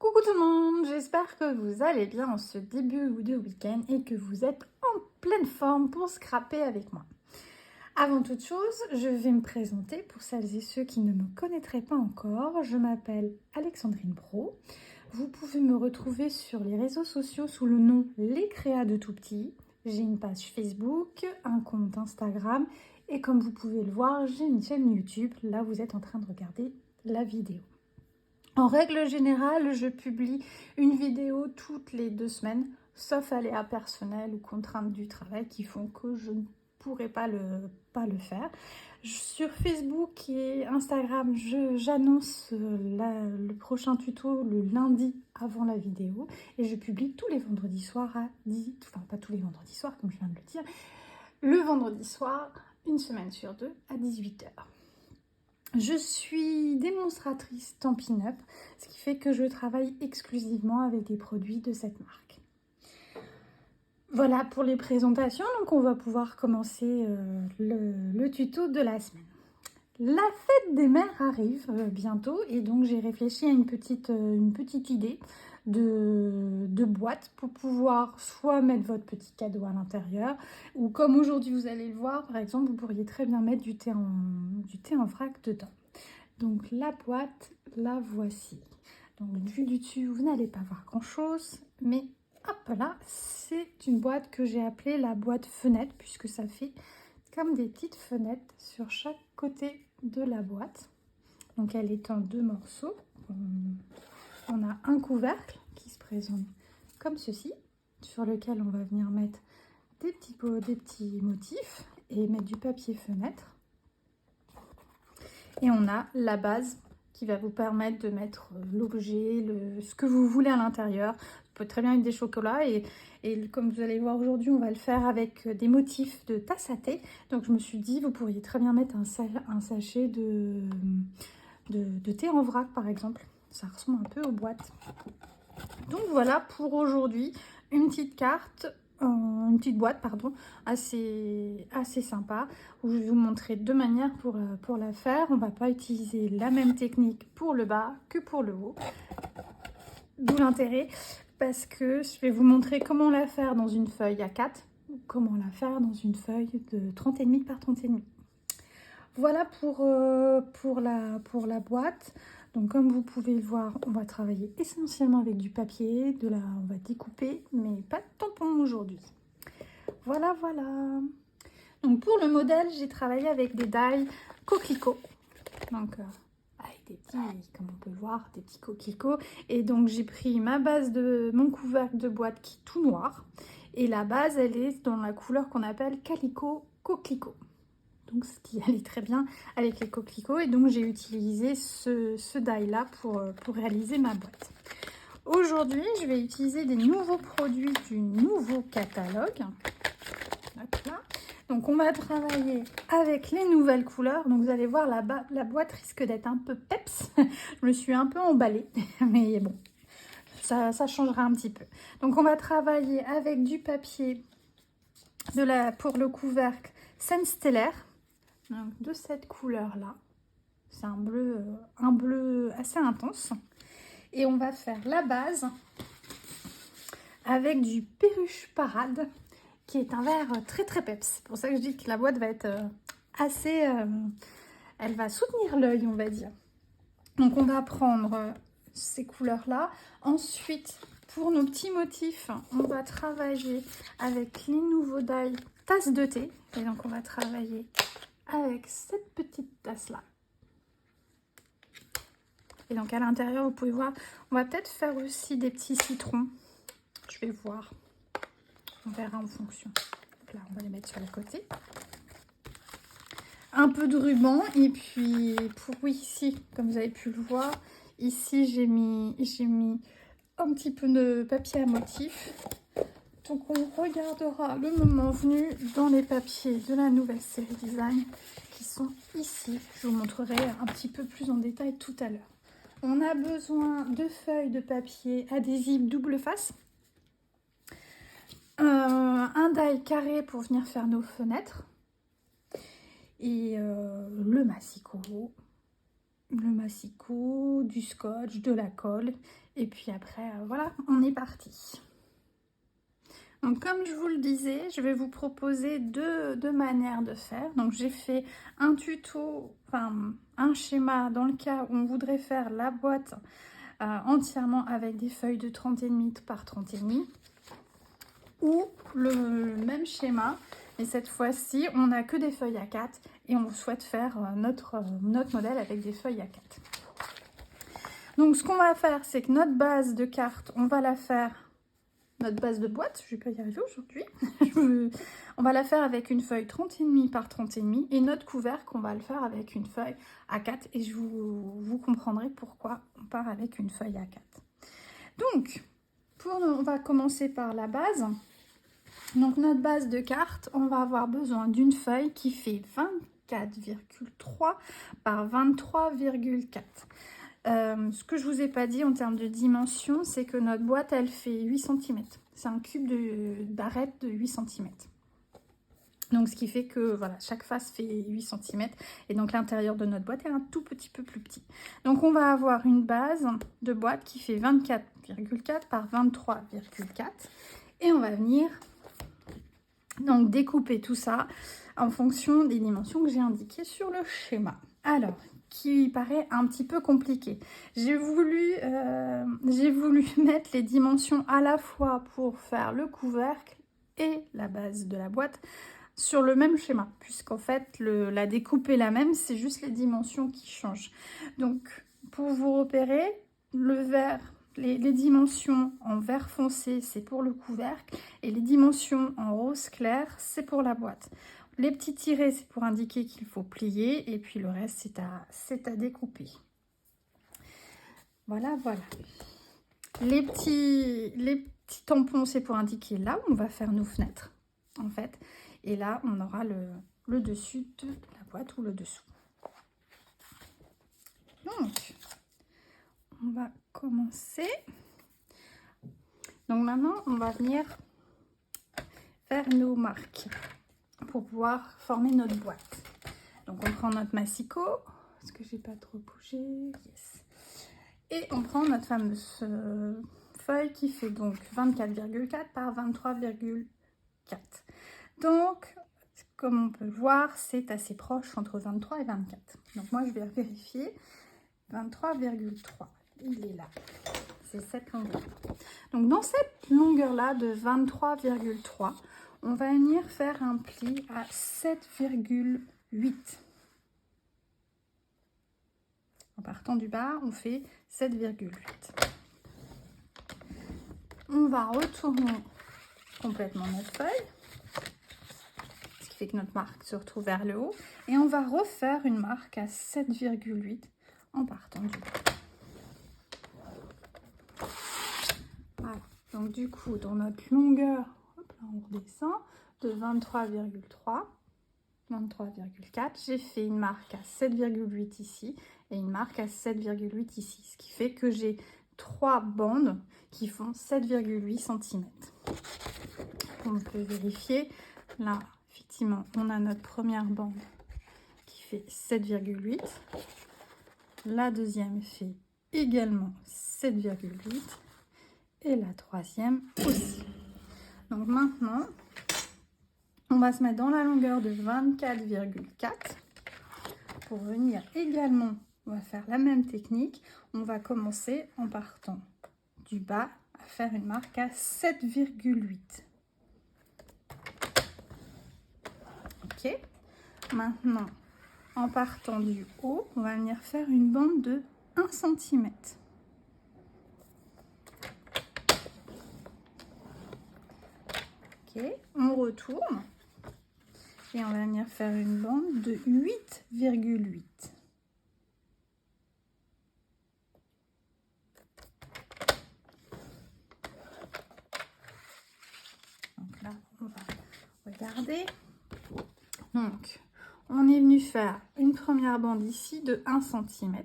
Coucou tout le monde, j'espère que vous allez bien en ce début de week-end et que vous êtes en pleine forme pour scraper avec moi. Avant toute chose, je vais me présenter pour celles et ceux qui ne me connaîtraient pas encore. Je m'appelle Alexandrine Bro. Vous pouvez me retrouver sur les réseaux sociaux sous le nom Les Créas de Tout Petit. J'ai une page Facebook, un compte Instagram et comme vous pouvez le voir, j'ai une chaîne YouTube. Là, vous êtes en train de regarder la vidéo. En règle générale, je publie une vidéo toutes les 2 semaines, sauf aléas personnels ou contraintes du travail qui font que je ne pourrai pas le faire. Sur Facebook et Instagram, j'annonce le prochain tuto le lundi avant la vidéo et je publie tous les vendredis soirs à 10, enfin pas tous les vendredis soirs comme je viens de le dire, le vendredi soir, une semaine sur 2 à 18 h. Je suis démonstratrice Stampin' Up, ce qui fait que je travaille exclusivement avec des produits de cette marque. Voilà pour les présentations, donc on va pouvoir commencer le tuto de la semaine. La fête des mères arrive bientôt et donc j'ai réfléchi à une petite idée de boîte pour pouvoir soit mettre votre petit cadeau à l'intérieur ou comme aujourd'hui vous allez le voir, par exemple, vous pourriez très bien mettre du thé en vrac dedans. Donc la boîte, la voici. Donc vue du dessus, vous n'allez pas voir grand chose, mais hop là, c'est une boîte que j'ai appelée la boîte fenêtre, puisque ça fait comme des petites fenêtres sur chaque côté de la boîte. Donc elle est en 2 morceaux. On a un couvercle qui se présente comme ceci, sur lequel on va venir mettre des petits motifs et mettre du papier fenêtre. Et on a la base qui va vous permettre de mettre l'objet, ce que vous voulez à l'intérieur. Vous pouvez très bien mettre des chocolats et comme vous allez voir aujourd'hui, on va le faire avec des motifs de tasse à thé. Donc je me suis dit, vous pourriez très bien mettre un sachet de thé en vrac par exemple. Ça ressemble un peu aux boîtes. Donc voilà pour aujourd'hui, une petite carte. Une petite boîte pardon, assez sympa où je vais vous montrer 2 manières pour la faire. On va pas utiliser la même technique pour le bas que pour le haut, d'où l'intérêt parce que je vais vous montrer comment la faire dans une feuille A4 ou comment la faire dans une feuille de 30,5 par 30,5. Voilà pour la boîte. Donc comme vous pouvez le voir, on va travailler essentiellement avec du papier, on va découper, mais pas de tampon aujourd'hui. Voilà. Donc pour le modèle, j'ai travaillé avec des die coquelicots. Donc avec des petits, comme on peut le voir, des petits coquelicots. Et donc j'ai pris ma base de mon couvercle de boîte qui est tout noir. Et la base, elle est dans la couleur qu'on appelle calico coquelicot. Donc ce qui allait très bien avec les coquelicots et donc j'ai utilisé ce die là pour réaliser ma boîte. Aujourd'hui je vais utiliser des nouveaux produits du nouveau catalogue. Hop là. Donc on va travailler avec les nouvelles couleurs. Donc vous allez voir la boîte risque d'être un peu peps. Je me suis un peu emballée mais bon ça changera un petit peu. Donc on va travailler avec du papier pour le couvercle Scène Stellaire. Donc, de cette couleur là, c'est un bleu assez intense et on va faire la base avec du Perruche Parade qui est un vert très peps. C'est pour ça que je dis que la boîte va être assez, elle va soutenir l'œil on va dire. Donc on va prendre ces couleurs là. Ensuite pour nos petits motifs, on va travailler avec les nouveaux die tasse de thé et donc on va travailler avec cette petite tasse là. Et donc à l'intérieur, vous pouvez voir, on va peut-être faire aussi des petits citrons. Je vais voir. On verra en fonction. Donc là, on va les mettre sur le côté. Un peu de ruban. Et puis, ici, comme vous avez pu le voir, ici, j'ai mis un petit peu de papier à motif. Donc, on regardera le moment venu dans les papiers de la nouvelle série design qui sont ici. Je vous montrerai un petit peu plus en détail tout à l'heure. On a besoin de feuilles de papier adhésibles double face, un die carré pour venir faire nos fenêtres et le massicot, le massicot, du scotch, de la colle. Et puis après, voilà, on est parti. Donc comme je vous le disais, je vais vous proposer deux manières de faire. Donc j'ai fait un tuto, enfin un schéma dans le cas où on voudrait faire la boîte entièrement avec des feuilles de 30,5 par 30,5. Ou le même schéma, mais cette fois-ci, on n'a que des feuilles A4 et on souhaite faire notre modèle avec des feuilles A4. Donc ce qu'on va faire, c'est que notre base de carte, on va la faire... Notre base de boîte, je ne vais pas y arriver aujourd'hui. On va la faire avec une feuille 30,5 par 30,5 et notre couvercle, on va le faire avec une feuille A4 et vous comprendrez pourquoi on part avec une feuille A4. Donc, on va commencer par la base. Donc notre base de carte, on va avoir besoin d'une feuille qui fait 24,3 par 23,4. Ce que je vous ai pas dit en termes de dimension, c'est que notre boîte, elle fait 8 cm. C'est un cube d'arête de 8 cm. Donc ce qui fait que voilà, chaque face fait 8 cm. Et donc l'intérieur de notre boîte est un tout petit peu plus petit. Donc on va avoir une base de boîte qui fait 24,4 par 23,4. Et on va venir donc découper tout ça en fonction des dimensions que j'ai indiquées sur le schéma. Alors, qui paraît un petit peu compliqué. J'ai voulu mettre les dimensions à la fois pour faire le couvercle et la base de la boîte sur le même schéma, puisqu'en fait la découpe est la même, c'est juste les dimensions qui changent. Donc pour vous repérer, le vert, les dimensions en vert foncé, c'est pour le couvercle, et les dimensions en rose clair, c'est pour la boîte. Les petits tirets, c'est pour indiquer qu'il faut plier, et puis le reste, c'est à découper. Voilà, voilà. Les petits tampons, c'est pour indiquer là où on va faire nos fenêtres, en fait. Et là, on aura le dessus de la boîte ou le dessous. Donc, on va commencer. Donc maintenant, on va venir faire nos marques pour pouvoir former notre boîte. Donc on prend notre massicot, parce que j'ai pas trop bougé, yes. Et on prend notre fameuse feuille qui fait donc 24,4 par 23,4. Donc, comme on peut le voir, c'est assez proche entre 23 et 24. Donc moi, je vais vérifier. 23,3, il est là. C'est cette longueur. Donc dans cette longueur-là de 23,3, on va venir faire un pli à 7,8. En partant du bas, on fait 7,8. On va retourner complètement notre feuille, ce qui fait que notre marque se retrouve vers le haut. Et on va refaire une marque à 7,8 en partant du bas. Voilà. Donc du coup, dans notre longueur, hop là, on redescend de 23,3, 23,4. J'ai fait une marque à 7,8 ici et une marque à 7,8 ici. Ce qui fait que j'ai 3 bandes qui font 7,8 cm. On peut vérifier. Là, effectivement, on a notre première bande qui fait 7,8. La deuxième fait également 7,8. Et la troisième aussi. Donc maintenant, on va se mettre dans la longueur de 24,4 pour venir également, on va faire la même technique. On va commencer en partant du bas à faire une marque à 7,8. Ok. Maintenant, en partant du haut, on va venir faire une bande de 1 cm. Ok, on retourne et on va venir faire une bande de 8,8. Donc là, on va regarder. Donc, on est venu faire une première bande ici de 1 cm.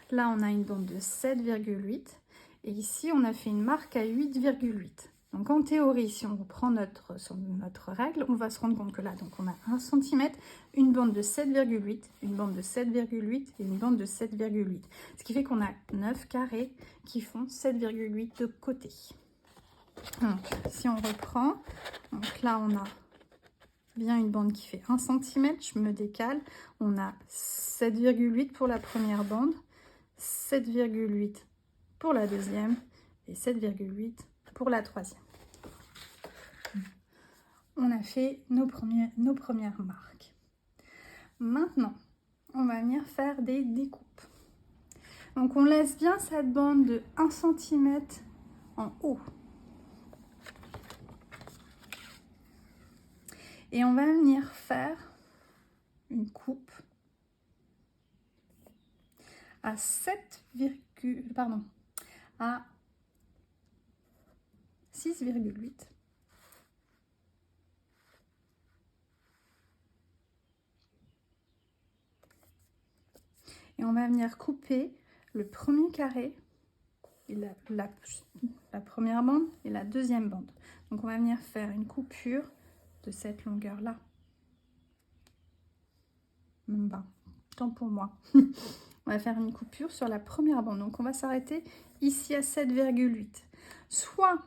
Là, on a une bande de 7,8. Et ici, on a fait une marque à 8,8. Donc en théorie, si on reprend sur notre règle, on va se rendre compte que là, donc on a 1 cm, une bande de 7,8, une bande de 7,8 et une bande de 7,8. Ce qui fait qu'on a 9 carrés qui font 7,8 de côté. Donc si on reprend, donc là on a bien une bande qui fait 1 cm, je me décale, on a 7,8 pour la première bande, 7,8 pour la deuxième et 7,8 pour la troisième. On a fait nos premières marques. Maintenant, on va venir faire des découpes. Donc on laisse bien cette bande de 1 cm en haut. Et on va venir faire une coupe à 6,8. Et on va venir couper le premier carré, et la première bande et la deuxième bande. Donc on va venir faire une coupure de cette longueur-là. Tant pour moi. On va faire une coupure sur la première bande. Donc on va s'arrêter ici à 7,8. Soit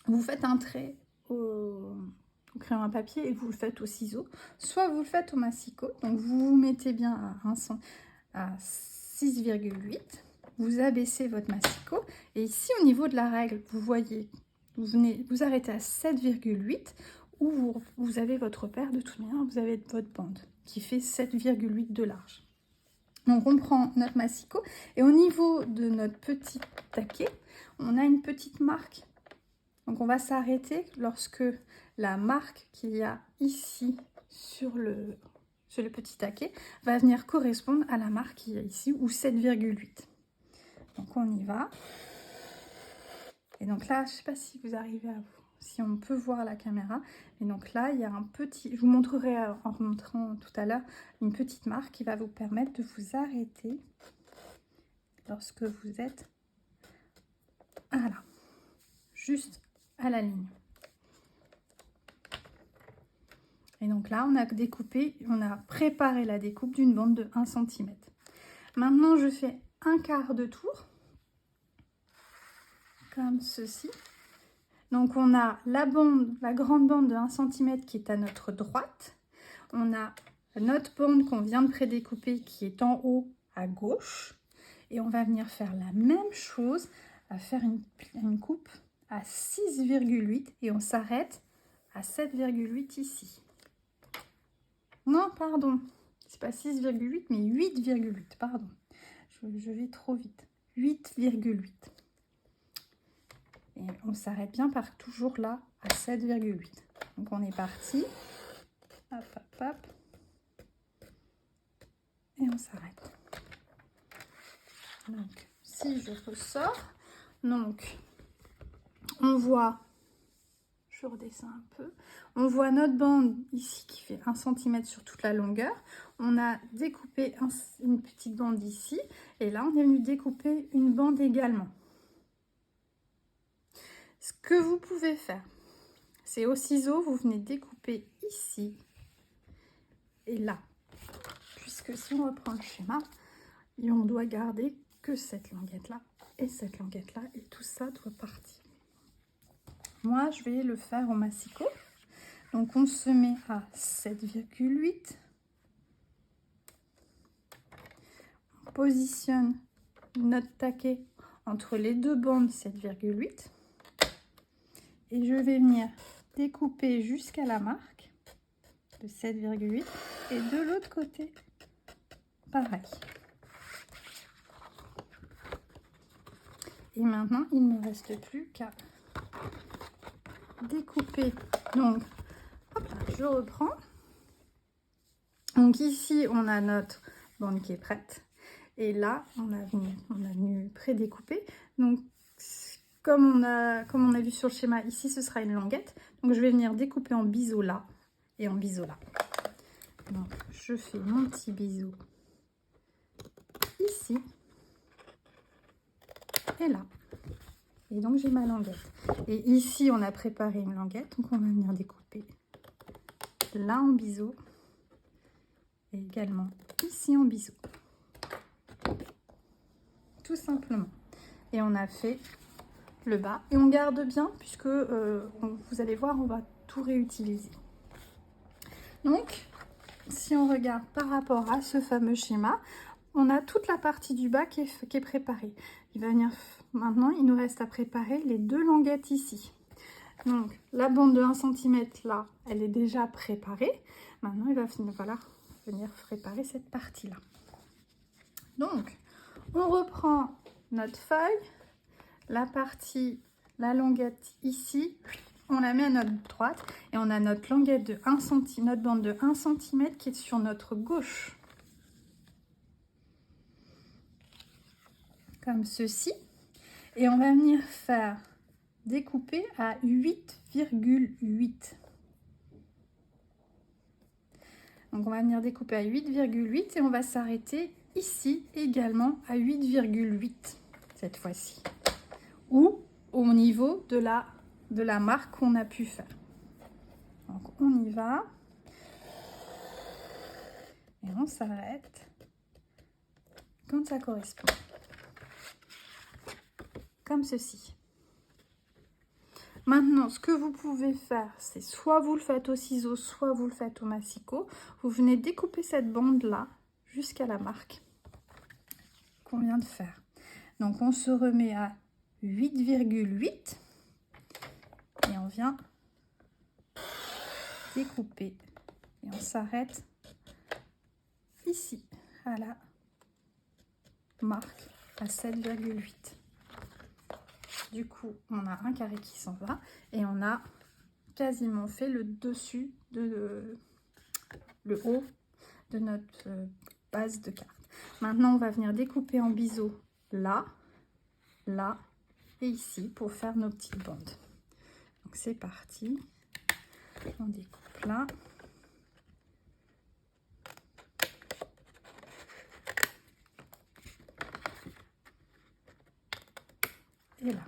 vous faites un trait au crayon à papier et vous le faites au ciseau, soit vous le faites au massicot. Donc vous vous mettez bien à 6,8. Vous abaissez votre massicot. Et ici au niveau de la règle, vous voyez, vous arrêtez à 7,8 où vous avez votre repère. De toute manière, vous avez votre bande qui fait 7,8 de large. Donc on prend notre massicot et au niveau de notre petit taquet, on a une petite marque. Donc on va s'arrêter lorsque la marque qu'il y a ici sur le petit taquet va venir correspondre à la marque qu'il y a ici ou 7,8. Donc on y va. Et donc là, je ne sais pas si vous arrivez si on peut voir la caméra. Et donc là, il y a un petit, je vous montrerai en remontrant tout à l'heure, une petite marque qui va vous permettre de vous arrêter lorsque vous êtes juste à la ligne. Et donc là, on a découpé, on a préparé la découpe d'une bande de 1 cm. Maintenant, je fais un quart de tour, comme ceci. Donc on a la grande bande de 1 cm qui est à notre droite. On a notre bande qu'on vient de prédécouper qui est en haut à gauche. Et on va venir faire la même chose, à faire une coupe à 6,8 et on s'arrête à 7,8 ici. Non, pardon, c'est pas 6,8 mais 8,8, pardon. Je vais trop vite. 8,8. Et on s'arrête bien par toujours là à 7,8. Donc on est parti. Hop, hop, hop. Et on s'arrête. Donc si je ressors, donc on voit, je redescends un peu, on voit notre bande ici qui fait 1 cm sur toute la longueur. On a découpé une petite bande ici et là on est venu découper une bande également. Ce que vous pouvez faire, c'est au ciseau, vous venez découper ici et là. Puisque si on reprend le schéma, et on doit garder que cette languette-là et cette languette-là et tout ça doit partir. Moi, je vais le faire au massicot. Donc, on se met à 7,8. On positionne notre taquet entre les deux bandes 7,8. Et je vais venir découper jusqu'à la marque de 7,8 et de l'autre côté pareil. Et maintenant il ne me reste plus qu'à découper. Donc hop là, je reprends. Donc ici on a notre bande qui est prête et là on a venu prédécouper. Donc comme on a vu sur le schéma, ici ce sera une languette. Donc je vais venir découper en biseau là et en biseau là. Donc je fais mon petit biseau ici et là. Et donc j'ai ma languette. Et ici on a préparé une languette, donc on va venir découper là en biseau et également ici en biseau. Tout simplement. Et on a fait le bas et on garde bien puisque vous allez voir, on va tout réutiliser. Donc si on regarde par rapport à ce fameux schéma, on a toute la partie du bas qui est préparée. Il va venir maintenant, il nous reste à préparer les deux languettes ici. Donc la bande de 1 cm là, elle est déjà préparée. Maintenant il va falloir venir préparer cette partie là. Donc on reprend notre feuille, la partie, la languette ici, on la met à notre droite et on a notre languette de 1 cm, notre bande de 1 cm qui est sur notre gauche. Comme ceci. Et on va venir faire découper à 8,8. Donc on va venir découper à 8,8 et on va s'arrêter ici également à 8,8 cette fois-ci. Ou au niveau de la marque qu'on a pu faire. Donc on y va. Et on s'arrête quand ça correspond. Comme ceci. Maintenant, ce que vous pouvez faire, c'est soit vous le faites au ciseau, soit vous le faites au massicot. Vous venez découper cette bande-là jusqu'à la marque qu'on vient de faire. Donc, on se remet à 8,8 et on vient découper. Et on s'arrête ici, à la marque à 7,8. Du coup, on a un carré qui s'en va et on a quasiment fait le dessus, le haut de notre base de carte. Maintenant, on va venir découper en biseau là, là et ici pour faire nos petites bandes. Donc, c'est parti. On découpe là. Et là.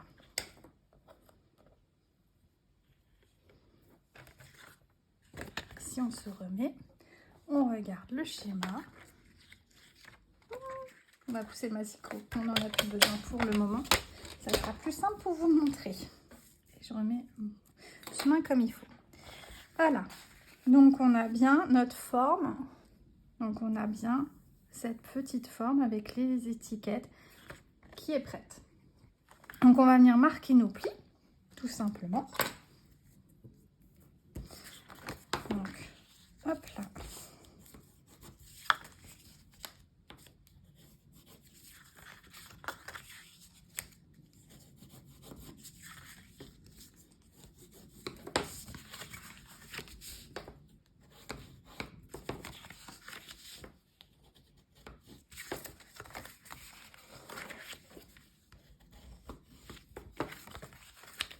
Si on se remet, on regarde le schéma. On va pousser le massicot, on n'en a plus besoin pour le moment. Ça sera plus simple pour vous montrer. Et je remets mon chemin comme il faut. Voilà. Donc on a bien notre forme. Donc on a bien cette petite forme avec les étiquettes qui est prête. Donc on va venir marquer nos plis, tout simplement. Donc, hop là.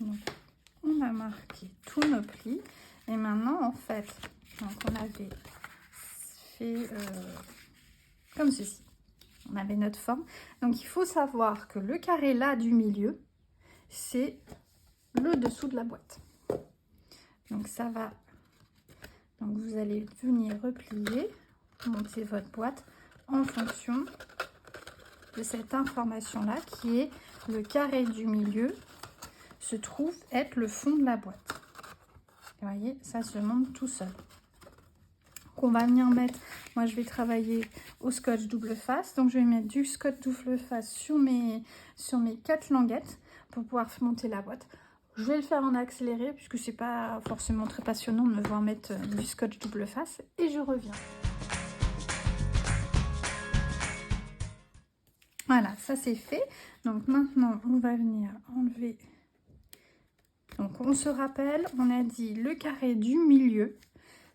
Donc, on a marqué tous nos plis. Et maintenant, en fait, donc on avait fait comme ceci. On avait notre forme. Donc, il faut savoir que le carré là du milieu, c'est le dessous de la boîte. Donc, ça va. Donc, vous allez venir replier, monter votre boîte en fonction de cette information-là qui est le carré du milieu se trouve être le fond de la boîte. Vous voyez, ça se monte tout seul. Donc on va venir mettre, moi je vais travailler au scotch double face, donc je vais mettre du scotch double face sur mes 4 languettes pour pouvoir monter la boîte. Je vais le faire en accéléré puisque c'est pas forcément très passionnant de me voir mettre du scotch double face et je reviens. Voilà, ça c'est fait. Donc maintenant on va venir enlever. Donc on se rappelle, on a dit le carré du milieu,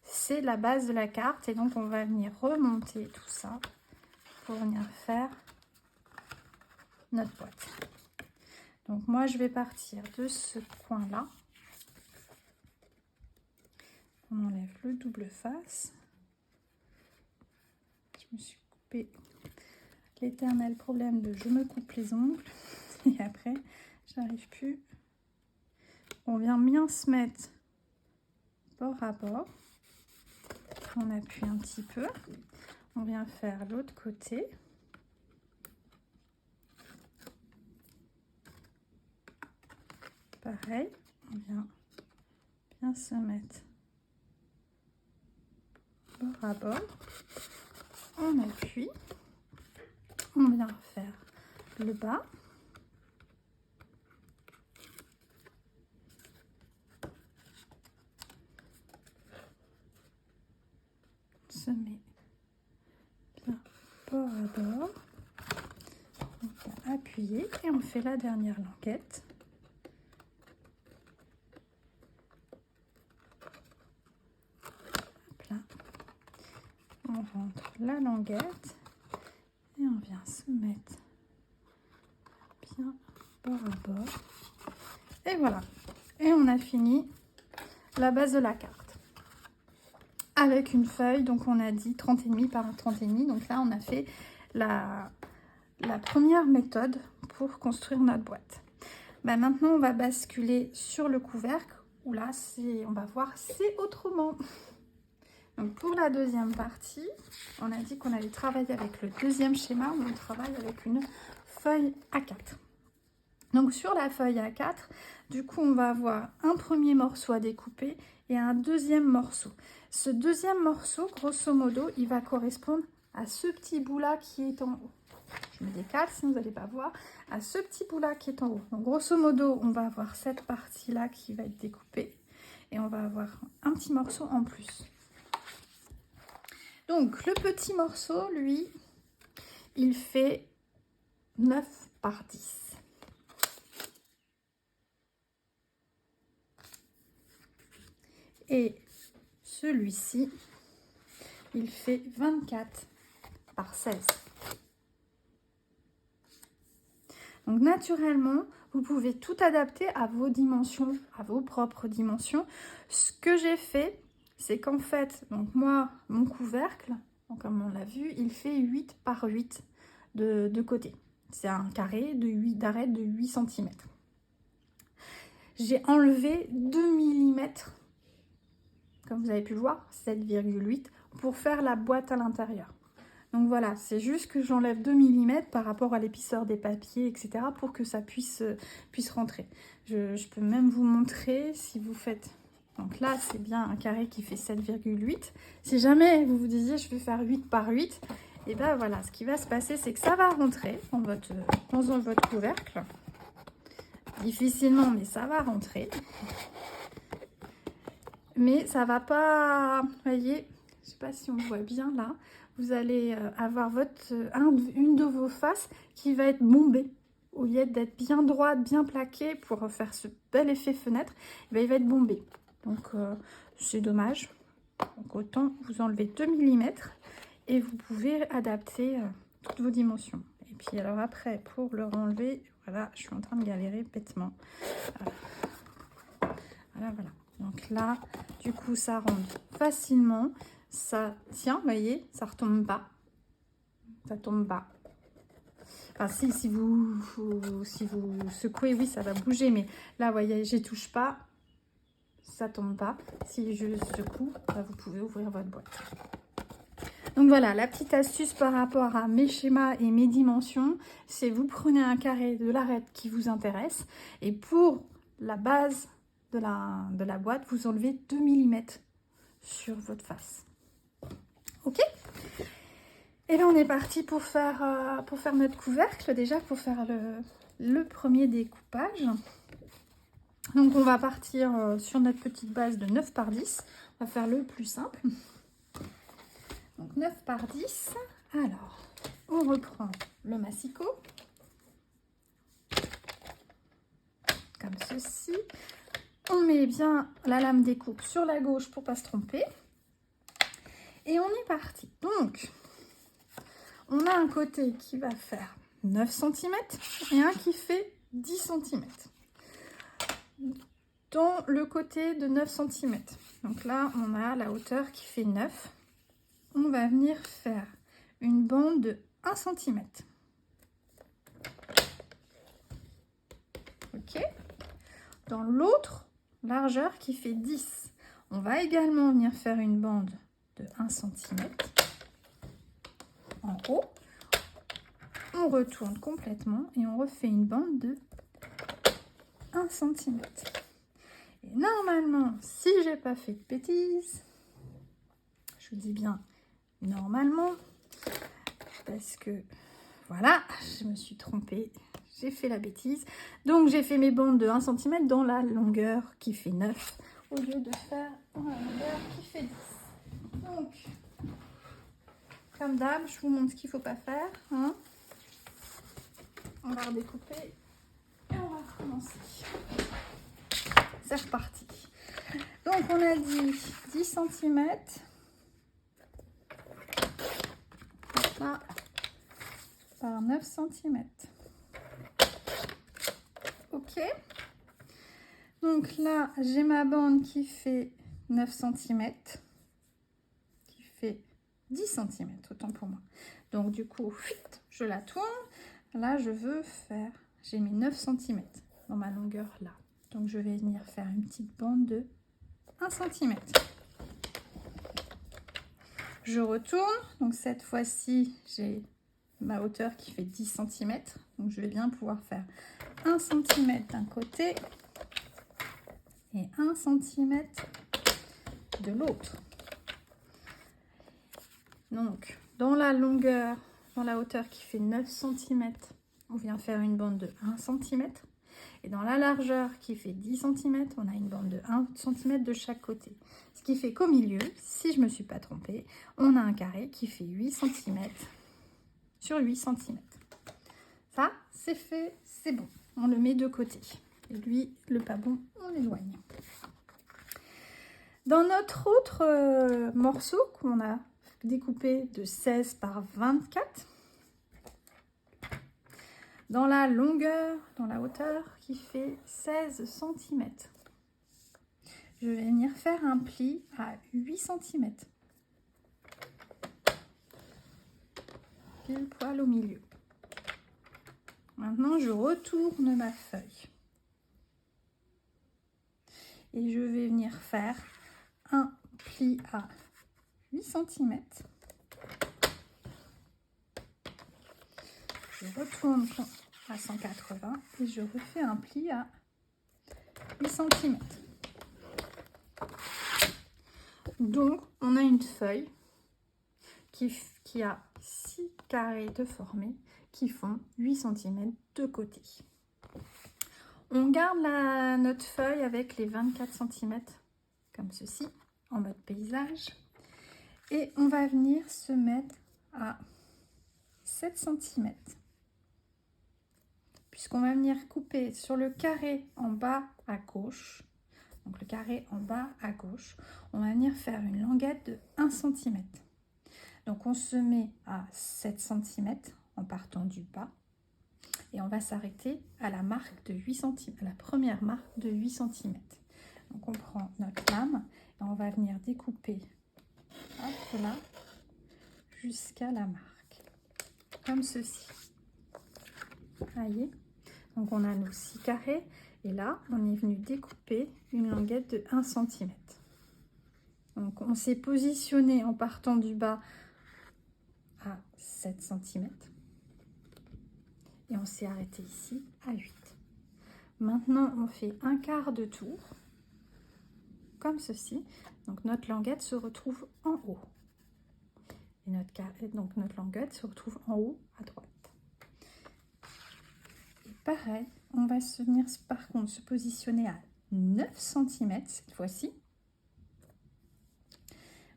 c'est la base de la carte. Et donc on va venir remonter tout ça pour venir faire notre boîte. Donc moi je vais partir de ce coin-là. On enlève le double face. Je me suis coupé l'éternel problème de je me coupe les ongles. Et après j'arrive plus. On vient bien se mettre bord à bord. On appuie un petit peu. On vient faire l'autre côté. Pareil, on vient bien se mettre bord à bord. On appuie. On vient faire le bas. On se met bien bord à bord. On vient appuyer et on fait la dernière languette. Hop là. On rentre la languette et on vient se mettre bien bord à bord. Et voilà. Et on a fini la base de la carte. Avec une feuille, donc on a dit 30,5 par 30,5. Donc là, on a fait la première méthode pour construire notre boîte. Bah, maintenant, on va basculer sur le couvercle, où là, on va voir c'est autrement. Donc pour la deuxième partie, on a dit qu'on allait travailler avec le deuxième schéma, où on travaille avec une feuille A4. Donc sur la feuille A4, du coup, on va avoir un premier morceau à découper et un deuxième morceau. Ce deuxième morceau, grosso modo, il va correspondre à ce petit bout-là qui est en haut. Je me décale, sinon vous n'allez pas voir. À ce petit bout-là qui est en haut. Donc grosso modo, on va avoir cette partie-là qui va être découpée. Et on va avoir un petit morceau en plus. Donc le petit morceau, lui, il fait 9 par 10. Et celui-ci, il fait 24 par 16. Donc naturellement, vous pouvez tout adapter à vos dimensions, à vos propres dimensions. Ce que j'ai fait, c'est qu'en fait, donc moi, mon couvercle, donc comme on l'a vu, il fait 8 par 8 de côté. C'est un carré d'arête de 8 cm. J'ai enlevé 2 mm, comme vous avez pu le voir, 7,8, pour faire la boîte à l'intérieur. Donc voilà, c'est juste que j'enlève 2 mm par rapport à l'épaisseur des papiers, etc. pour que ça puisse rentrer. Je peux même vous montrer si vous faites... Donc là, c'est bien un carré qui fait 7,8. Si jamais vous vous disiez, je vais faire 8 par 8, et bien voilà, ce qui va se passer, c'est que ça va rentrer dans votre couvercle. Difficilement, mais ça va rentrer. Mais ça va pas... Vous voyez, je sais pas si on voit bien là. Vous allez avoir une de vos faces qui va être bombée. Au lieu d'être bien droite, bien plaquée pour faire ce bel effet fenêtre, il va être bombé. Donc c'est dommage. Donc autant vous enlever 2 mm et vous pouvez adapter toutes vos dimensions. Et puis alors après, pour le renlever, voilà, je suis en train de galérer bêtement. Voilà. Donc là, du coup, ça rentre facilement. Ça tient, vous voyez, ça retombe pas. Ça tombe pas. Enfin, si vous secouez, oui, ça va bouger. Mais là, vous voyez, je touche pas. Ça tombe pas. Si je secoue, bah, vous pouvez ouvrir votre boîte. Donc voilà, la petite astuce par rapport à mes schémas et mes dimensions, c'est vous prenez un carré de l'arête qui vous intéresse. Et pour la base de la boîte, vous enlevez 2 mm sur votre face. Ok? Et bien on est parti pour faire notre couvercle, déjà pour faire le premier découpage. Donc on va partir sur notre petite base de 9 par 10. On va faire le plus simple. Donc 9 par 10. Alors, on reprend le massicot. Comme ceci. On met bien la lame découpe sur la gauche pour ne pas se tromper. Et on est parti. Donc, on a un côté qui va faire 9 cm et un qui fait 10 cm. Dans le côté de 9 cm. Donc là, on a la hauteur qui fait 9. On va venir faire une bande de 1 cm. Ok. dans l'autre largeur qui fait 10. On va également venir faire une bande de 1 cm en haut. On retourne complètement et on refait une bande de 1 cm. Et normalement, si j'ai pas fait de bêtises, je vous dis bien normalement, parce que voilà, je me suis trompée, j'ai fait la bêtise. Donc j'ai fait mes bandes de 1 cm dans la longueur qui fait 9 au lieu de faire dans la longueur qui fait 10. Donc, comme d'hab, je vous montre ce qu'il ne faut pas faire. Hein. On va redécouper et on va recommencer. C'est reparti. Donc on a dit 10 cm. Là, par 9 cm. Ok. Donc là, j'ai ma bande qui fait 9 cm. Qui fait 10 cm, autant pour moi. Donc du coup, je la tourne. Là, je veux faire... J'ai mis 9 cm dans ma longueur là. Donc je vais venir faire une petite bande de 1 cm. Je retourne. Donc cette fois-ci, j'ai ma hauteur qui fait 10 cm. Donc je vais bien pouvoir faire 1 cm d'un côté et 1 cm de l'autre. Donc dans la longueur, dans la hauteur qui fait 9 cm, on vient faire une bande de 1 cm. Et dans la largeur qui fait 10 cm, on a une bande de 1 cm de chaque côté. Ce qui fait qu'au milieu, si je ne me suis pas trompée, on a un carré qui fait 8 cm sur 8 cm. Ça, c'est fait, c'est bon. On le met de côté. Et lui, le pas bon, on l'éloigne. Dans notre autre morceau qu'on a découpé de 16 par 24, dans la longueur, dans la hauteur qui fait 16 cm, je vais venir faire un pli à 8 cm. Pile poil au milieu. Maintenant, je retourne ma feuille. Et je vais venir faire un pli à 8 cm. Je retourne à 180 et je refais un pli à 8 cm. Donc, on a une feuille qui a 6 carrés de formés qui font 8 cm de côté. On garde notre feuille avec les 24 cm comme ceci, en mode paysage. Et on va venir se mettre à 7 cm. Puisqu'on va venir couper sur le carré en bas à gauche. Donc le carré en bas à gauche, on va venir faire une languette de 1 cm. Donc on se met à 7 cm en partant du bas. Et on va s'arrêter à la marque de 8 cm, à la première marque de 8 cm. Donc on prend notre lame et on va venir découper hop, là jusqu'à la marque. Comme ceci. Voyez. Donc on a nos 6 carrés et là on est venu découper une languette de 1 cm. Donc on s'est positionné en partant du bas à 7 cm et on s'est arrêté ici à 8. Maintenant on fait un quart de tour comme ceci. Donc notre languette se retrouve en haut et notre languette se retrouve en haut à droite. Et pareil, on va venir par contre se positionner à 9 cm cette fois-ci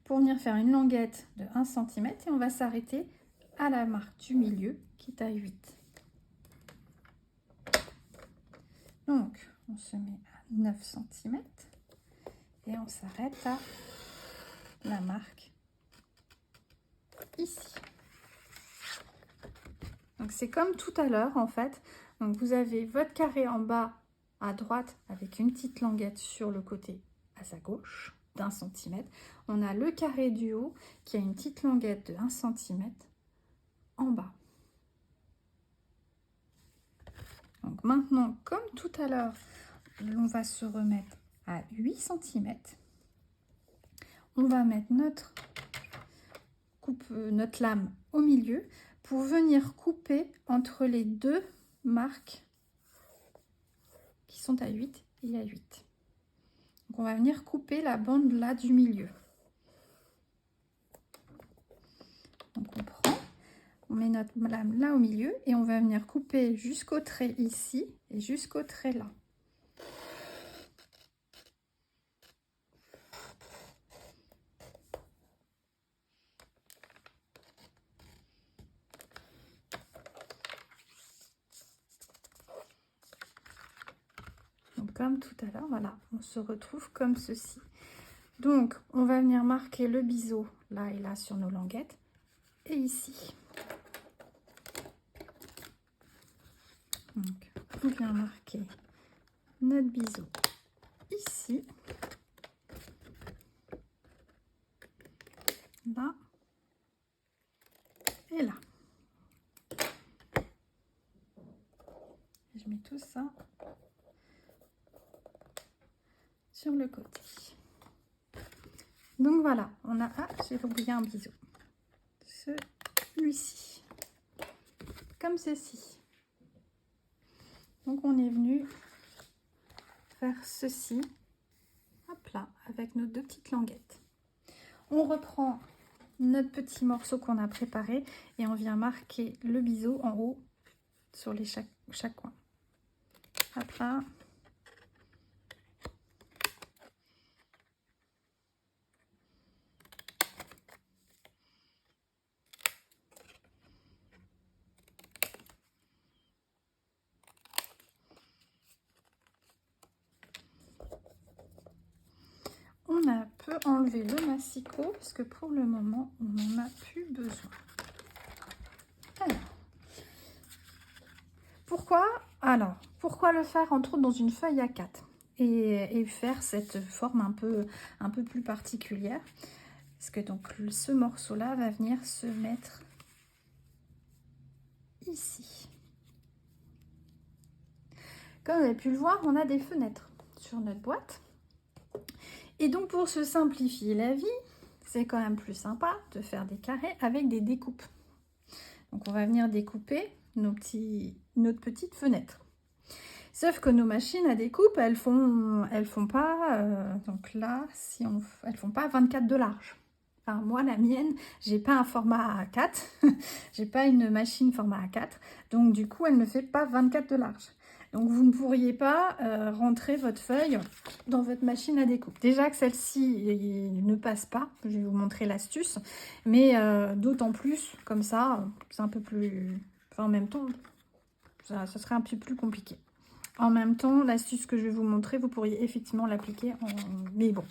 pour venir faire une languette de 1 cm et on va s'arrêter à la marque du milieu qui est à 8. Donc on se met à 9 cm et on s'arrête à la marque ici. Donc c'est comme tout à l'heure en fait. Donc vous avez votre carré en bas à droite avec une petite languette sur le côté à sa gauche d'1 cm. On a le carré du haut qui a une petite languette de 1 cm en bas. Donc maintenant, comme tout à l'heure, on va se remettre à 8 cm. On va mettre notre lame au milieu pour venir couper entre les deux marques qui sont à 8 et à 8. Donc on va venir couper la bande là du milieu. Donc on prend, on met notre lame là au milieu et on va venir couper jusqu'au trait ici et jusqu'au trait là. Donc comme tout à l'heure, voilà, on se retrouve comme ceci. Donc on va venir marquer le biseau là et là sur nos languettes et ici. Donc on vient marquer notre biseau ici, là et là. Et je mets tout ça sur le côté. Donc voilà, on a, j'ai oublié un biseau, celui-ci, comme ceci. Donc on est venu faire ceci, hop là, avec nos deux petites languettes. On reprend notre petit morceau qu'on a préparé et on vient marquer le biseau en haut sur les chaque coin. Hop là. On a peu enlevé le massicot parce que pour le moment on n'en a plus besoin. Alors, pourquoi le faire entre autres dans une feuille A4 et faire cette forme un peu plus particulière? Parce que donc ce morceau là va venir se mettre ici. Comme vous avez pu le voir, on a des fenêtres sur notre boîte. Et donc pour se simplifier la vie, c'est quand même plus sympa de faire des carrés avec des découpes. Donc on va venir découper notre petite fenêtre. Sauf que nos machines à découpe, elles font pas, donc là, elles font pas 24 de large. Enfin, moi, la mienne, j'ai pas un format A4, j'ai pas une machine format A4, donc du coup, elle ne fait pas 24 de large. Donc vous ne pourriez pas rentrer votre feuille dans votre machine à découpe. Déjà que celle-ci ne passe pas, je vais vous montrer l'astuce, mais d'autant plus, comme ça, c'est un peu plus... Enfin, en même temps, ça serait un peu plus compliqué. En même temps, l'astuce que je vais vous montrer, vous pourriez effectivement l'appliquer en... Mais bon,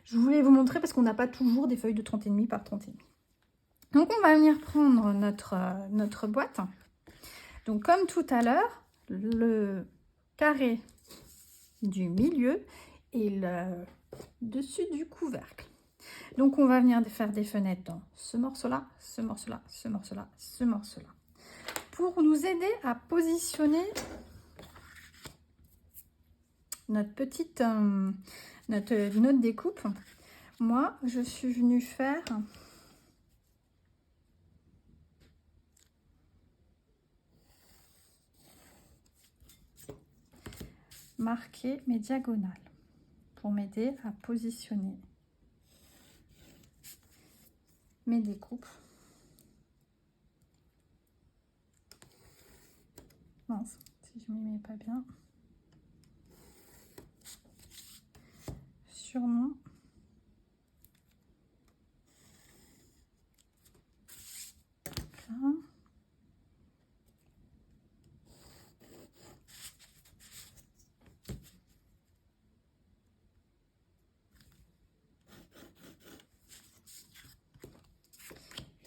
je voulais vous montrer parce qu'on n'a pas toujours des feuilles de 30,5 par 30,5. Donc on va venir prendre notre boîte. Donc comme tout à l'heure, le carré du milieu et le dessus du couvercle. Donc on va venir faire des fenêtres dans ce morceau-là, ce morceau-là, ce morceau-là, ce morceau-là. Pour nous aider à positionner notre petite notre découpe, moi je suis venue faire marquer mes diagonales pour m'aider à positionner mes découpes. Mince, si je m'y mets pas bien. Sur mon là.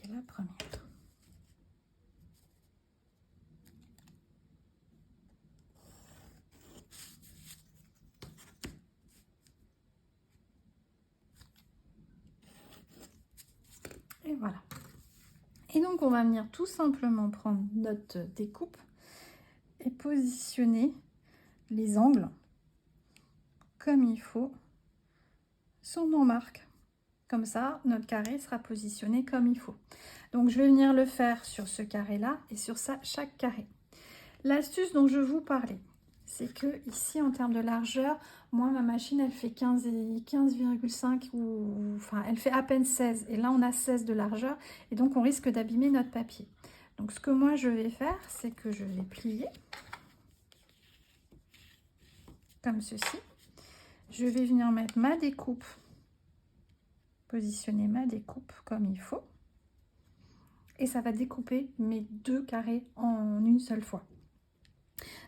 Et la première. Et voilà. Et donc on va venir tout simplement prendre notre découpe et positionner les angles comme il faut sur nos marques. Comme ça, notre carré sera positionné comme il faut. Donc, je vais venir le faire sur ce carré-là et sur ça, chaque carré. L'astuce dont je vous parlais, c'est que ici, en termes de largeur, moi, ma machine, elle fait 15,5 ou enfin, elle fait à peine 16. Et là, on a 16 de largeur et donc, on risque d'abîmer notre papier. Donc, ce que moi, je vais faire, c'est que je vais plier comme ceci. Je vais venir mettre ma découpe, positionner ma découpe comme il faut. Et ça va découper mes 2 carrés en une seule fois.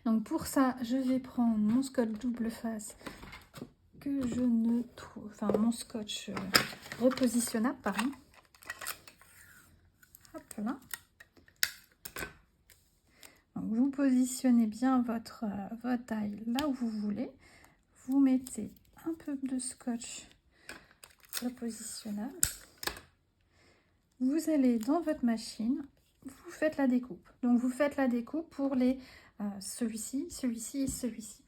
Donc pour ça, je vais prendre mon scotch double face que je ne trouve, enfin mon scotch repositionnable, pardon. Hop là. Donc vous positionnez bien votre taille là où vous voulez. Vous mettez un peu de scotch repositionnable. Vous allez dans votre machine, vous faites la découpe. Donc vous faites la découpe pour les celui-ci, celui-ci et celui-ci.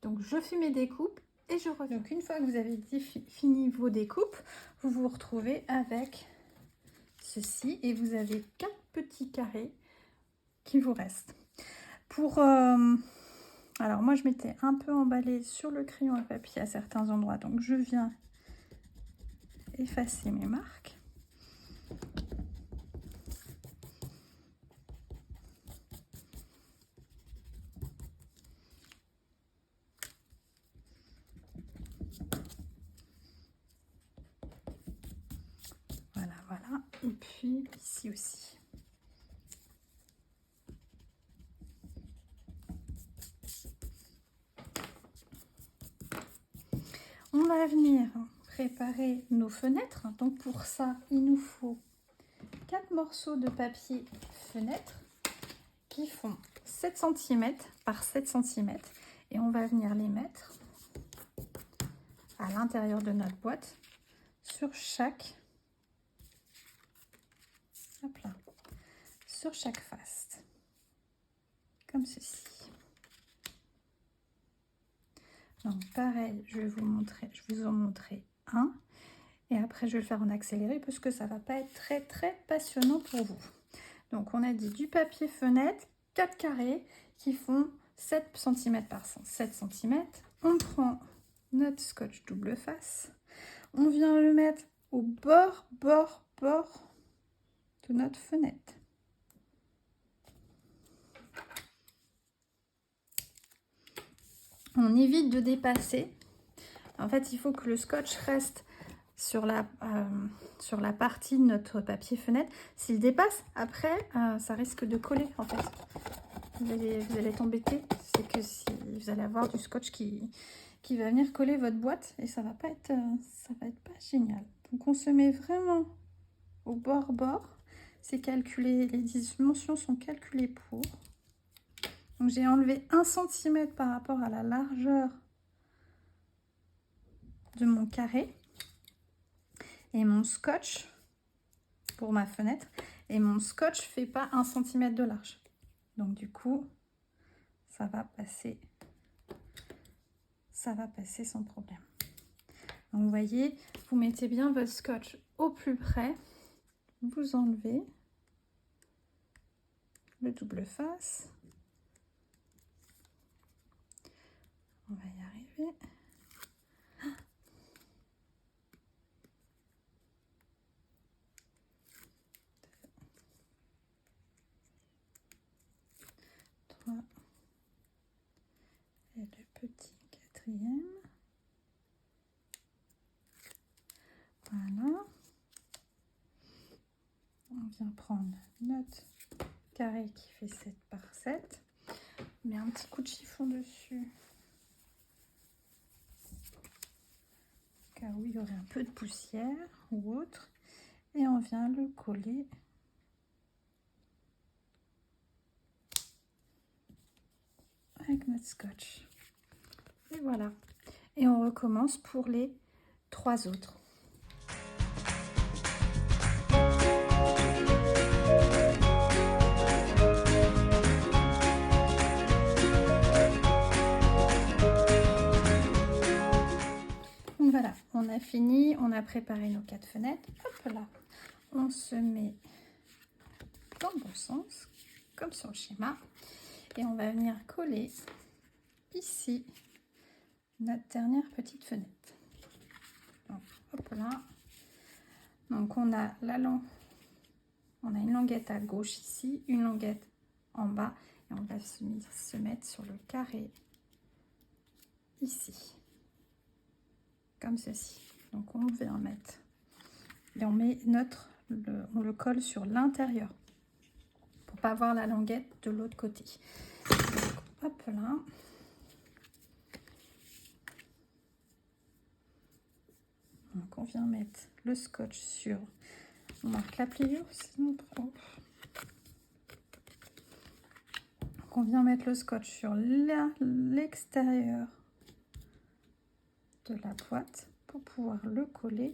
Donc je fais mes découpes et je reviens. Donc une fois que vous avez fini vos découpes, vous vous retrouvez avec ceci et vous avez 4 petits carrés qui vous restent. Pour alors moi je m'étais un peu emballée sur le crayon à papier à certains endroits, donc je viens effacer mes marques. Voilà, et puis ici aussi. On va venir préparer nos fenêtres. Donc pour ça, il nous faut 4 morceaux de papier fenêtre qui font 7 cm par 7 cm. Et on va venir les mettre à l'intérieur de notre boîte sur chaque face, comme ceci. Donc pareil, je vais vous montrer, je vous en montrer un et après je vais le faire en accéléré parce que ça va pas être très passionnant pour vous. Donc on a dit du papier fenêtre, 4 carrés qui font 7 cm par 7 cm. On prend notre scotch double face, on vient le mettre au bord de notre fenêtre. On évite de dépasser. En fait, il faut que le scotch reste sur la partie de notre papier fenêtre. S'il dépasse, après, ça risque de coller, en fait. Vous allez être embêté. C'est que si vous allez avoir du scotch qui va venir coller votre boîte et ça va pas être pas génial. Donc, on se met vraiment au bord. C'est calculé, les dimensions sont calculées pour. Donc j'ai enlevé 1 cm par rapport à la largeur de mon carré et mon scotch pour ma fenêtre, et mon scotch fait pas 1 cm de large. Donc du coup, ça va passer sans problème. Donc vous voyez, vous mettez bien votre scotch au plus près, vous enlevez le double face. On va y arriver. Et le petit 4e. Voilà. On vient prendre notre carré qui fait 7 par 7. On met un petit coup de chiffon dessus. Au cas où il y aurait un peu de poussière ou autre. Et on vient le coller avec notre scotch. Et voilà. Et on recommence pour les 3 autres. on a fini, on a préparé nos 4 fenêtres. Hop là, on se met dans le bon sens, comme sur le schéma. Et on va venir coller ici notre dernière petite fenêtre. Donc, hop là. Donc on a on a une languette à gauche ici, une languette en bas. Et on va se mettre sur le carré ici. Comme ceci. Donc on vient mettre et on met on le colle sur l'intérieur pour pas avoir la languette de l'autre côté. Donc, hop là. Donc on vient mettre le scotch sur, on marque la pliure, sinon donc on vient mettre le scotch sur l'extérieur de la boîte pour pouvoir le coller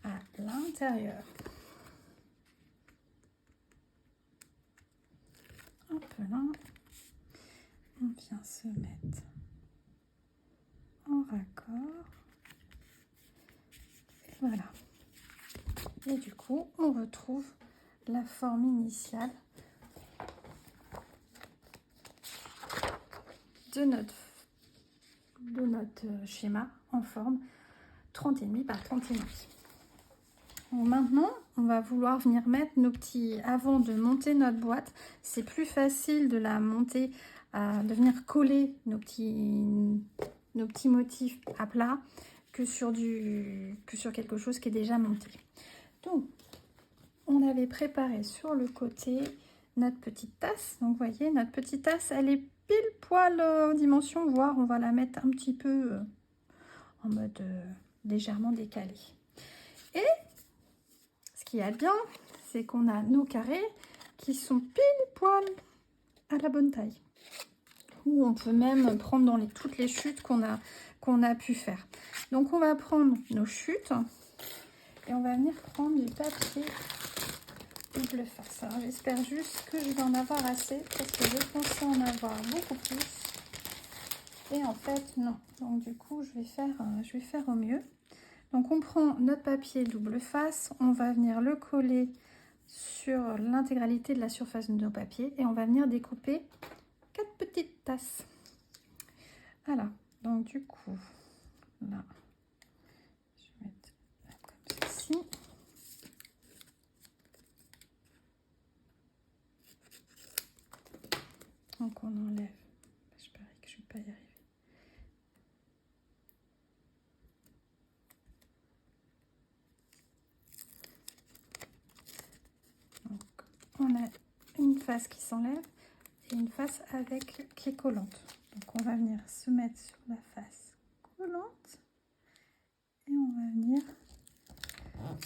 à l'intérieur. Hop là, on vient se mettre en raccord. Et voilà. Et du coup, on retrouve la forme initiale de notre schéma en forme 30,5 par 30,5. Donc maintenant, on va vouloir venir mettre nos petits... Avant de monter notre boîte, c'est plus facile de la monter, de venir coller nos petits motifs à plat que sur quelque chose qui est déjà monté. Donc, on avait préparé sur le côté notre petite tasse. Donc, vous voyez, notre petite tasse, elle est pile poil en dimension, voire on va la mettre un petit peu en mode légèrement décalé. Et ce qu'il y a de bien, c'est qu'on a nos carrés qui sont pile poil à la bonne taille. Ou on peut même prendre dans toutes les chutes qu'on a pu faire. Donc on va prendre nos chutes et on va venir prendre du papier double face. Alors j'espère juste que je vais en avoir assez parce que je pensais en avoir beaucoup plus. Et en fait non. Donc du coup je vais faire au mieux. Donc on prend notre papier double face, on va venir le coller sur l'intégralité de la surface de nos papiers et on va venir découper 4 petites tasses. Voilà, donc du coup, là, je vais mettre comme ceci. Donc on enlève, je parie que je ne vais pas y arriver. Donc on a une face qui s'enlève et une face qui est collante. Donc on va venir se mettre sur la face collante et on va venir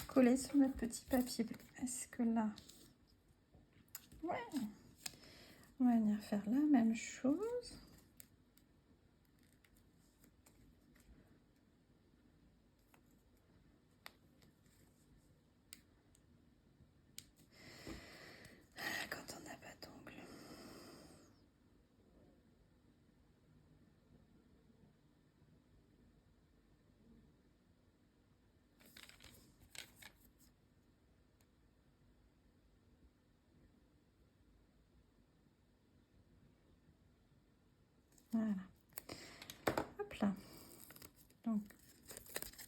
coller sur notre petit papier bleu. Est-ce que là, ouais, on va venir faire la même chose. Quand on n'a pas d'ongle. Voilà. Hop là. Donc,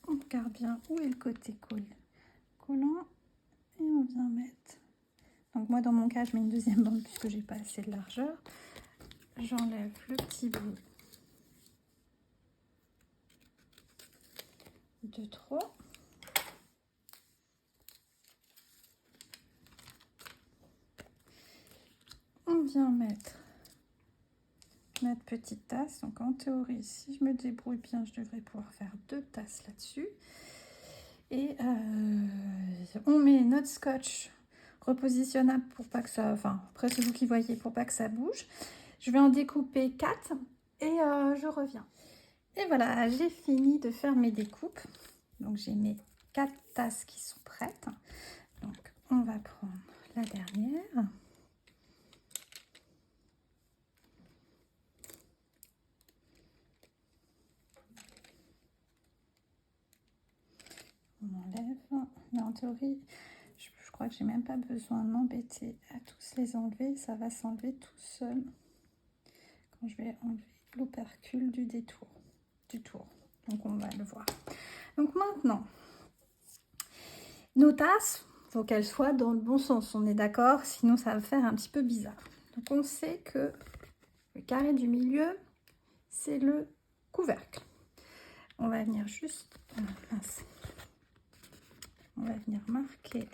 on regarde bien où est le côté collant et on vient mettre. Donc moi, dans mon cas, je mets une deuxième bande puisque j'ai pas assez de largeur. J'enlève le petit bout de trop. On vient mettre notre petite tasse. Donc en théorie, si je me débrouille bien, je devrais pouvoir faire 2 tasses là-dessus. Et on met notre scotch repositionnable pour pas que ça... Enfin, après c'est vous qui voyez, pour pas que ça bouge. Je vais en découper 4 et je reviens. Et voilà, j'ai fini de faire mes découpes. Donc j'ai mes 4 tasses qui sont prêtes. Donc on va prendre la dernière. en théorie, je crois que j'ai même pas besoin de m'embêter à tous les enlever. Ça va s'enlever tout seul quand je vais enlever l'opercule du détour, du tour. Donc on va le voir. Donc maintenant, nos tasses, il faut qu'elles soient dans le bon sens, on est d'accord, sinon ça va faire un petit peu bizarre. Donc on sait que le carré du milieu, c'est le couvercle. On va venir juste, mince. On va venir marquer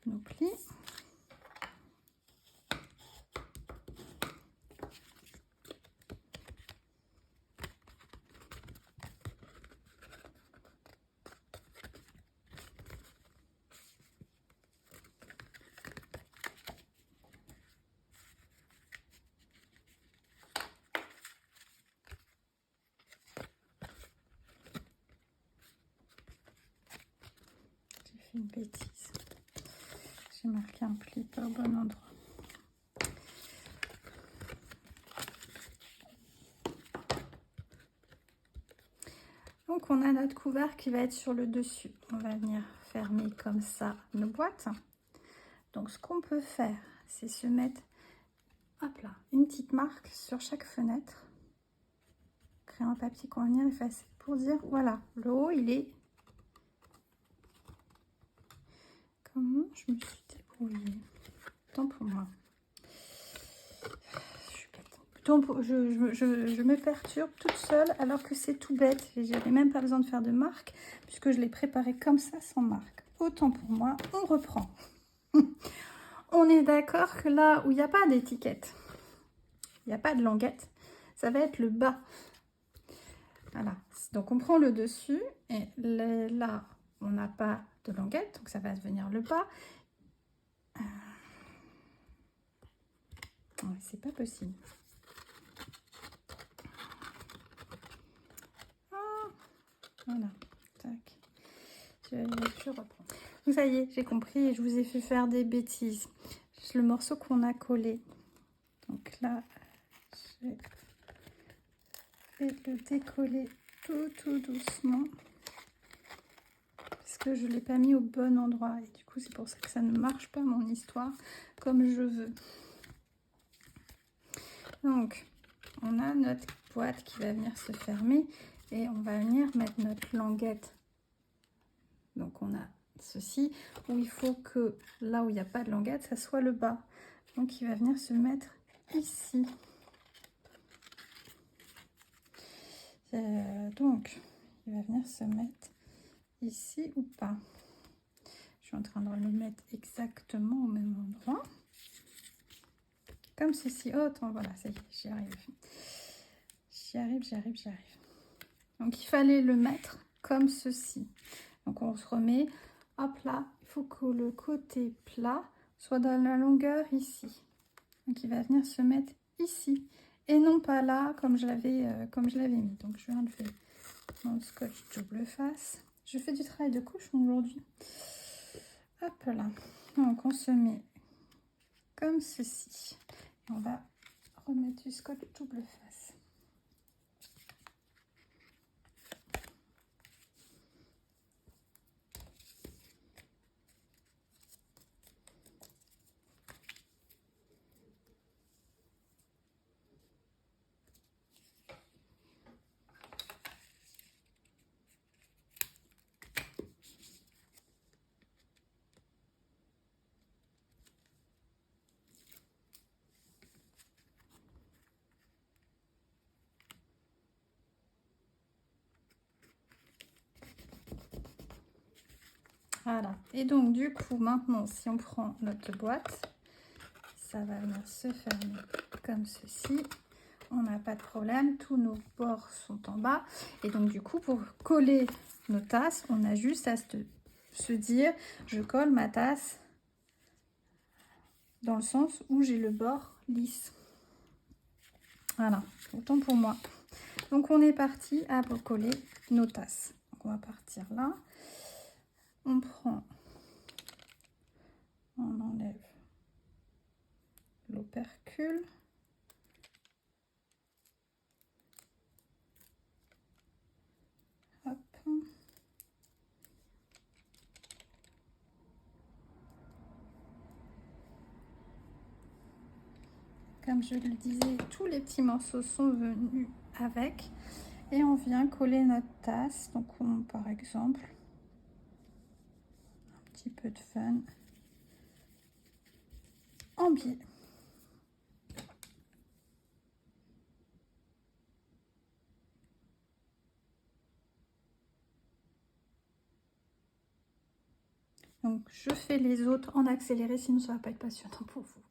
nos plis. J'ai fait une bêtise. J'ai marqué un pli pas au bon endroit. Donc on a notre couvercle qui va être sur le dessus. On va venir fermer comme ça nos boîtes. Donc ce qu'on peut faire, c'est se mettre, hop là, une petite marque sur chaque fenêtre. Crayon papier qu'on va venir effacer pour dire, voilà, le haut il est... Comment je me suis débrouillée? Tant pour moi. Je me perturbe toute seule alors que c'est tout bête. J'avais même pas besoin de faire de marque puisque je l'ai préparé comme ça sans marque. Autant pour moi, on reprend. On est d'accord que là où il n'y a pas d'étiquette, il n'y a pas de languette, ça va être le bas. Voilà, donc on prend le dessus et là on n'a pas de languette, donc ça va devenir le bas. C'est pas possible. Voilà, tac. Je reprends. Donc ça y est, j'ai compris et je vous ai fait faire des bêtises. Le morceau qu'on a collé. Donc là, je vais le décoller tout doucement. Parce que je ne l'ai pas mis au bon endroit. Et du coup, c'est pour ça que ça ne marche pas mon histoire comme je veux. Donc, on a notre boîte qui va venir se fermer. Et on va venir mettre notre languette. Donc on a ceci où il faut que là où il n'y a pas de languette, ça soit le bas. Donc il va venir se mettre ici. Donc il va venir se mettre ici ou pas. Je suis en train de le mettre exactement au même endroit. Comme ceci. Oh, attends, voilà, ça y est, j'y arrive. J'y arrive. Donc il fallait le mettre comme ceci. Donc on se remet, hop là, il faut que le côté plat soit dans la longueur ici. Donc il va venir se mettre ici et non pas là comme je l'avais mis. Donc je vais enlever mon scotch double face. Je fais du travail de cochon aujourd'hui. Hop là. Donc on se met comme ceci. Et on va remettre du scotch double face. Voilà. Et donc du coup maintenant si on prend notre boîte, ça va venir se fermer comme ceci. On n'a pas de problème, tous nos bords sont en bas. Et donc du coup pour coller nos tasses, on a juste à se dire je colle ma tasse dans le sens où j'ai le bord lisse. Voilà, autant pour moi. Donc on est parti à coller nos tasses. Donc on va partir là. On prend, on enlève l'opercule. Hop. comme je le disais, tous les petits morceaux sont venus avec. Et on vient coller notre tasse. Donc par exemple, un petit peu de fun en biais. Donc je fais les autres en accéléré, sinon ça va pas être passionnant pour vous.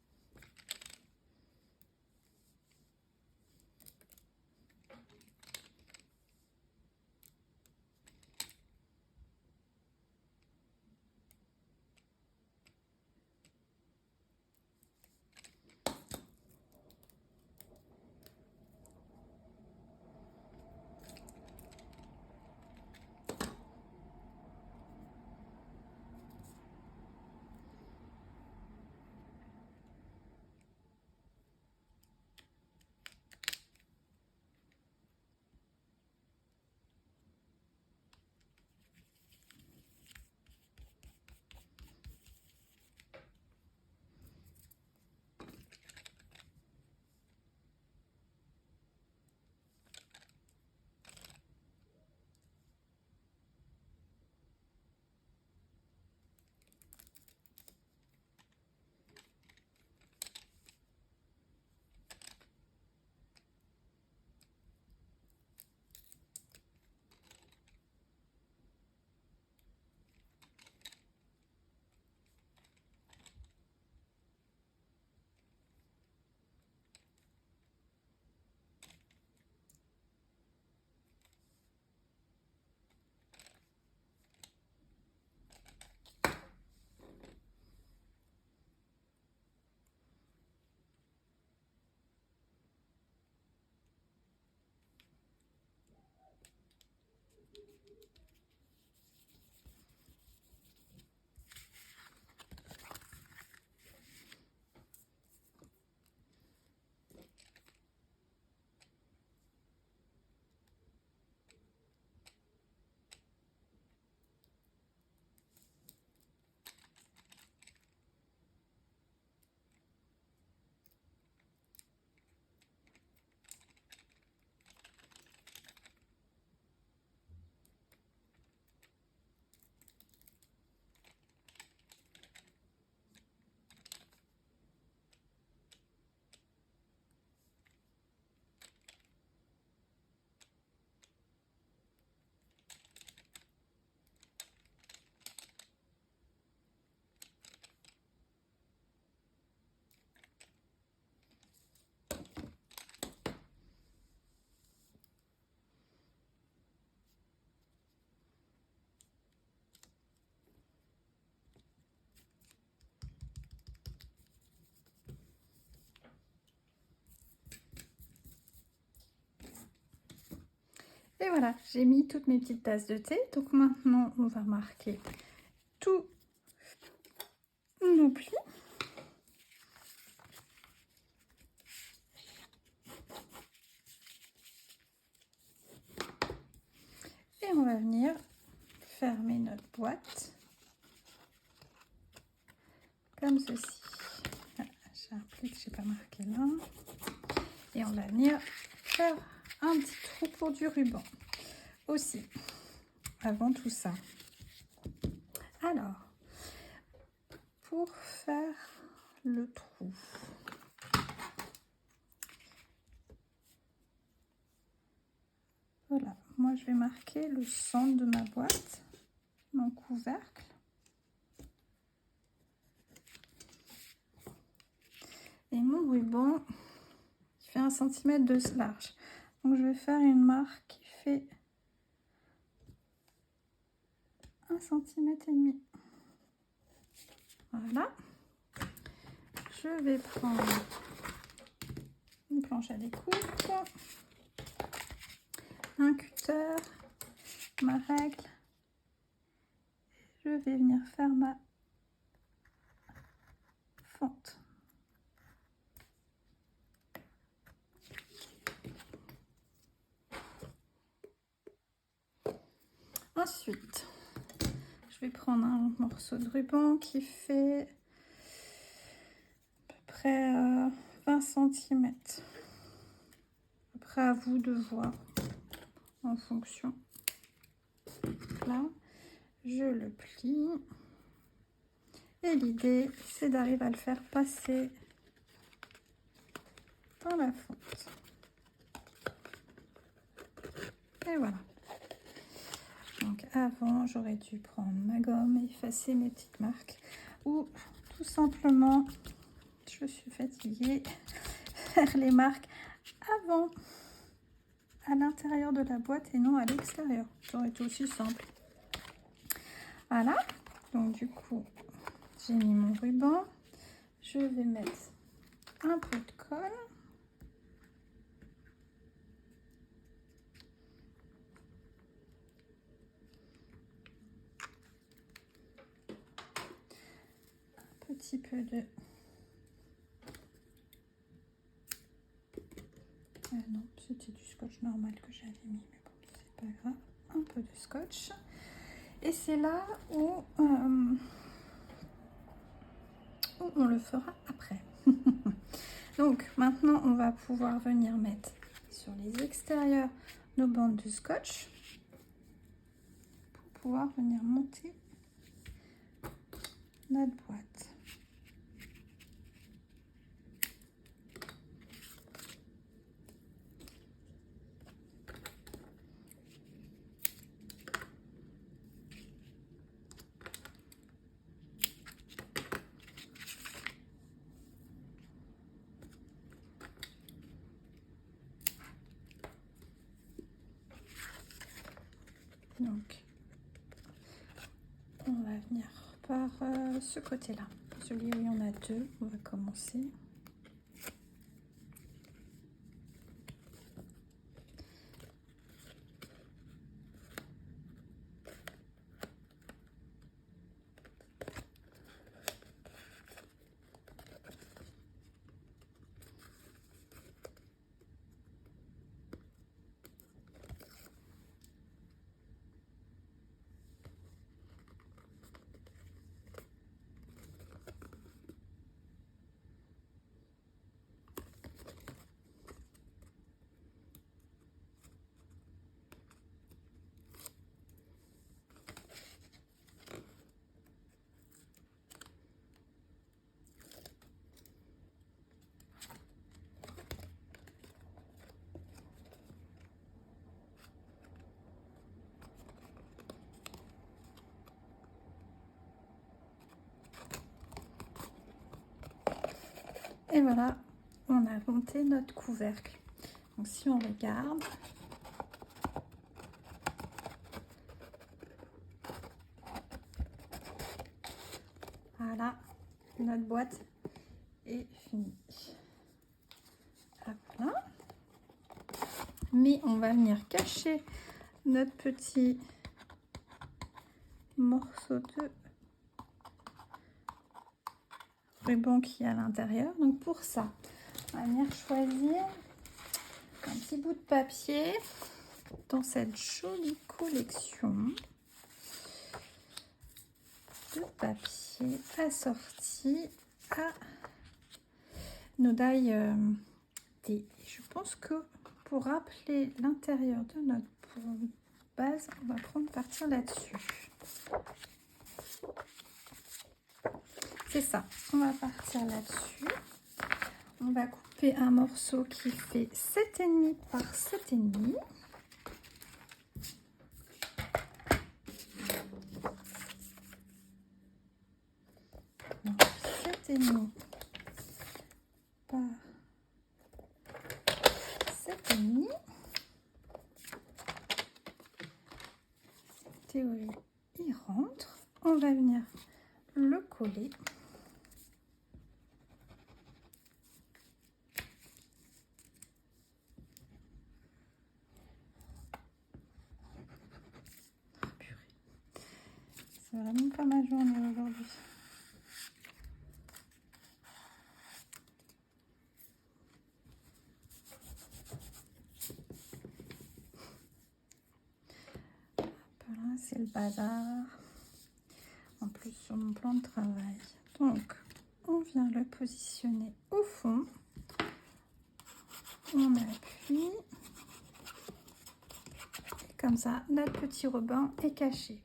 Et voilà, j'ai mis toutes mes petites tasses de thé. Donc maintenant, on va marquer tous nos plis. Et on va venir fermer notre boîte comme ceci. Voilà, j'ai un pli que je n'ai pas marqué là. Et on va venir faire un petit trou pour du ruban aussi, avant tout ça. Alors, pour faire le trou, voilà, moi je vais marquer le centre de ma boîte, mon couvercle. Et mon ruban qui fait 1 cm de large. Donc je vais faire une marque qui fait 1,5 cm. Voilà. Je vais prendre une planche à découpe, un cutter, ma règle. Je vais venir faire ma fente. Ensuite, je vais prendre un morceau de ruban qui fait à peu près 20 cm. Après, à vous de voir en fonction. Là, je le plie. Et l'idée, c'est d'arriver à le faire passer dans la fonte. Et voilà. Donc avant, j'aurais dû prendre ma gomme et effacer mes petites marques. Ou tout simplement, je suis fatiguée, faire les marques avant, à l'intérieur de la boîte et non à l'extérieur. Ça aurait été aussi simple. Voilà. Donc du coup, j'ai mis mon ruban. Je vais mettre un peu de colle. Un petit peu de... non, c'était du scotch normal que j'avais mis, mais bon, c'est pas grave. Un peu de scotch. Et c'est là où on le fera après. Donc maintenant, on va pouvoir venir mettre sur les extérieurs nos bandes de scotch pour pouvoir venir monter notre boîte. Donc, on va venir par ce côté-là. Celui où il y en a deux, on va commencer. Et voilà, on a monté notre couvercle. Donc si on regarde, voilà, notre boîte est finie. Voilà. Mais on va venir cacher notre petit morceau de ruban qui est à l'intérieur. Donc pour ça, on va venir choisir un petit bout de papier dans cette jolie collection de papier assorti à nos die D. Je pense que pour rappeler l'intérieur de notre base, on va prendre partir là-dessus. C'est ça, on va partir là-dessus. On va couper un morceau qui fait 7,5 par 7,5. Donc 7,5 par 7,5. Théorie, il rentre. On va venir le coller. Oh, purée. C'est vraiment pas ma journée aujourd'hui. Voilà, c'est le bazar. En plus sur mon plan de travail. Donc, on vient le positionner au fond. comme ça, notre petit rubin est caché.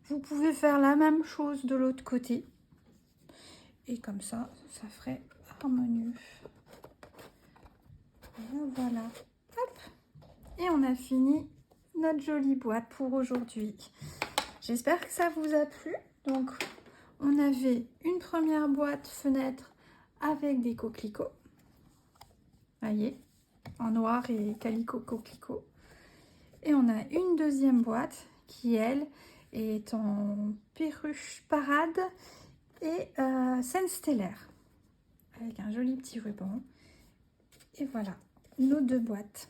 Vous pouvez faire la même chose de l'autre côté. Et comme ça, ça ferait harmonieux. Voilà. Hop. Et on a fini notre jolie boîte pour aujourd'hui. J'espère que ça vous a plu. Donc, on avait une première boîte fenêtre avec des coquelicots. Voyez, en noir et calicot coquelicot. Et on a une deuxième boîte qui, elle, est en perruche parade et scène stellaire. Avec un joli petit ruban. Et voilà, nos deux boîtes.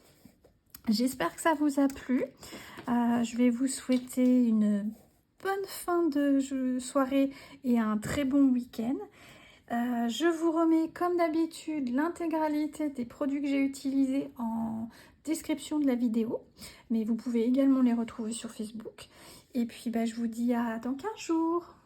J'espère que ça vous a plu. Je vais vous souhaiter une bonne fin de soirée et un très bon week-end. Je vous remets comme d'habitude l'intégralité des produits que j'ai utilisés en description de la vidéo. Mais vous pouvez également les retrouver sur Facebook. Et puis je vous dis à dans 15 jours.